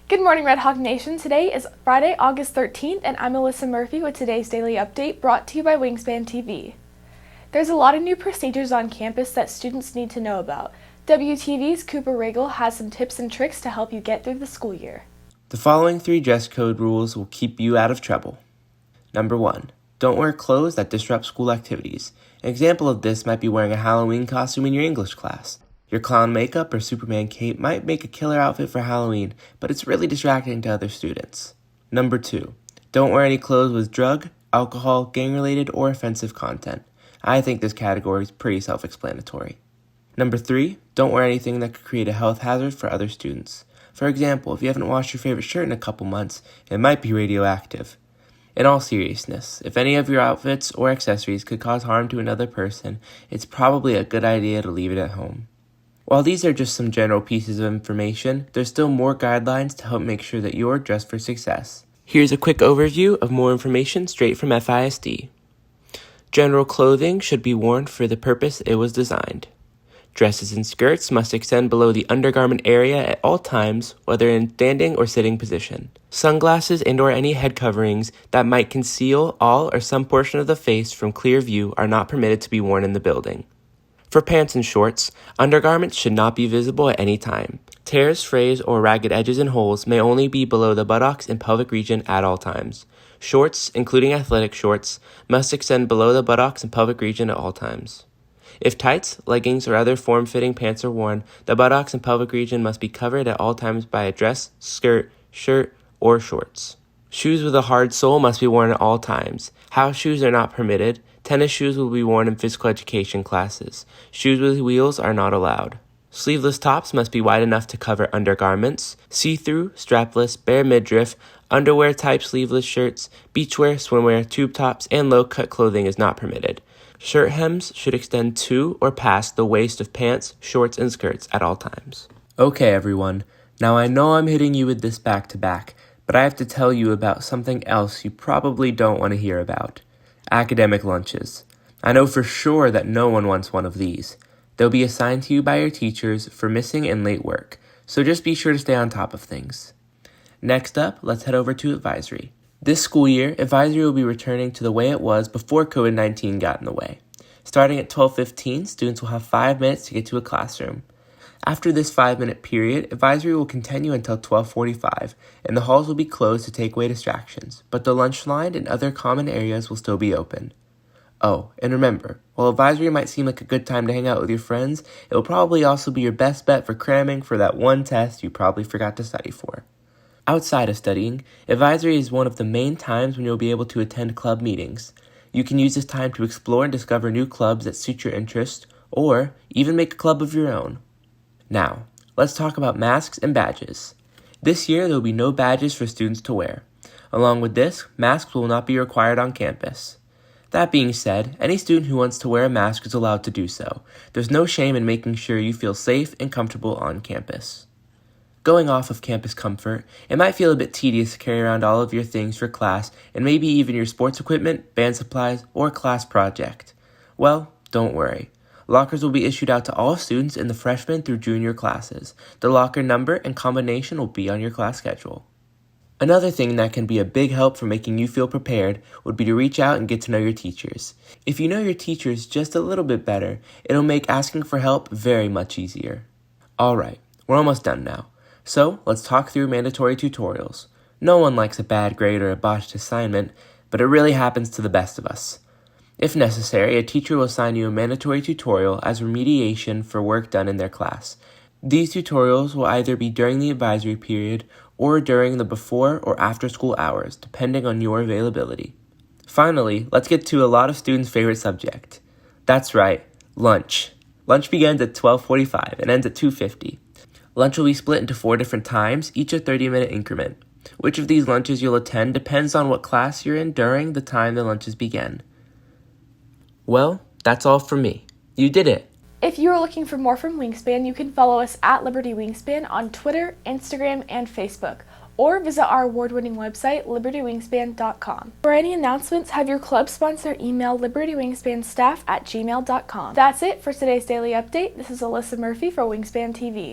Good morning, Red Hawk Nation. Today is Friday, August 13th, and I'm Alyssa Murphy with today's daily update brought to you by Wingspan TV. There's a lot of new procedures on campus that students need to know about. WTV's Cooper Riggle has some tips and tricks to help you get through the school year. The following 3 dress code rules will keep you out of trouble. Number 1. Don't wear clothes that disrupt school activities. An example of this might be wearing a Halloween costume in your English class. Your clown makeup or Superman cape might make a killer outfit for Halloween, but it's really distracting to other students. Number 2. Don't wear any clothes with drug, alcohol, gang-related, or offensive content. I think this category is pretty self-explanatory. Number 3. Don't wear anything that could create a health hazard for other students. For example, if you haven't washed your favorite shirt in a couple months, it might be radioactive. In all seriousness, if any of your outfits or accessories could cause harm to another person, it's probably a good idea to leave it at home. While these are just some general pieces of information, there's still more guidelines to help make sure that you're dressed for success. Here's a quick overview of more information straight from FISD. General clothing should be worn for the purpose it was designed. Dresses and skirts must extend below the undergarment area at all times, whether in standing or sitting position. Sunglasses and/or any head coverings that might conceal all or some portion of the face from clear view are not permitted to be worn in the building. For pants and shorts, undergarments should not be visible at any time. Tears, frays, or ragged edges and holes may only be below the buttocks and pelvic region at all times. Shorts, including athletic shorts, must extend below the buttocks and pelvic region at all times. If tights, leggings, or other form-fitting pants are worn, the buttocks and pelvic region must be covered at all times by a dress, skirt, shirt, or shorts. Shoes with a hard sole must be worn at all times. House shoes are not permitted. Tennis shoes will be worn in physical education classes. Shoes with wheels are not allowed. Sleeveless tops must be wide enough to cover undergarments. See-through, strapless, bare midriff, underwear-type sleeveless shirts, beachwear, swimwear, tube tops, and low-cut clothing is not permitted. Shirt hems should extend to or past the waist of pants, shorts, and skirts at all times. Okay, everyone. Now I know I'm hitting you with this back-to-back, but I have to tell you about something else you probably don't want to hear about. Academic lunches. I know for sure that no one wants one of these. They'll be assigned to you by your teachers for missing and late work, so just be sure to stay on top of things. Next up, let's head over to advisory. This school year, advisory will be returning to the way it was before COVID-19 got in the way. Starting at 12:15, students will have 5 minutes to get to a classroom. After this 5-minute period, advisory will continue until 12:45, and the halls will be closed to take away distractions, but the lunch line and other common areas will still be open. Oh, and remember, while advisory might seem like a good time to hang out with your friends, it will probably also be your best bet for cramming for that one test you probably forgot to study for. Outside of studying, advisory is one of the main times when you'll be able to attend club meetings. You can use this time to explore and discover new clubs that suit your interest, or even make a club of your own. Now, let's talk about masks and badges. This year, there will be no badges for students to wear. Along with this, masks will not be required on campus. That being said, any student who wants to wear a mask is allowed to do so. There's no shame in making sure you feel safe and comfortable on campus. Going off of campus comfort, it might feel a bit tedious to carry around all of your things for class and maybe even your sports equipment, band supplies, or class project. Well, don't worry. Lockers will be issued out to all students in the freshman through junior classes. The locker number and combination will be on your class schedule. Another thing that can be a big help for making you feel prepared would be to reach out and get to know your teachers. If you know your teachers just a little bit better, it'll make asking for help very much easier. Alright, we're almost done now. So, let's talk through mandatory tutorials. No one likes a bad grade or a botched assignment, but it really happens to the best of us. If necessary, a teacher will assign you a mandatory tutorial as remediation for work done in their class. These tutorials will either be during the advisory period or during the before or after school hours, depending on your availability. Finally, let's get to a lot of students' favorite subject. That's right, lunch. Lunch begins at 12:45 and ends at 2:50. Lunch will be split into 4 different times, each a 30-minute increment. Which of these lunches you'll attend depends on what class you're in during the time the lunches begin. Well, that's all from me. You did it! If you are looking for more from Wingspan, you can follow us at Liberty Wingspan on Twitter, Instagram, and Facebook, or visit our award-winning website, libertywingspan.com. For any announcements, have your club sponsor email libertywingspanstaff@gmail.com. That's it for today's daily update. This is Alyssa Murphy for Wingspan TV.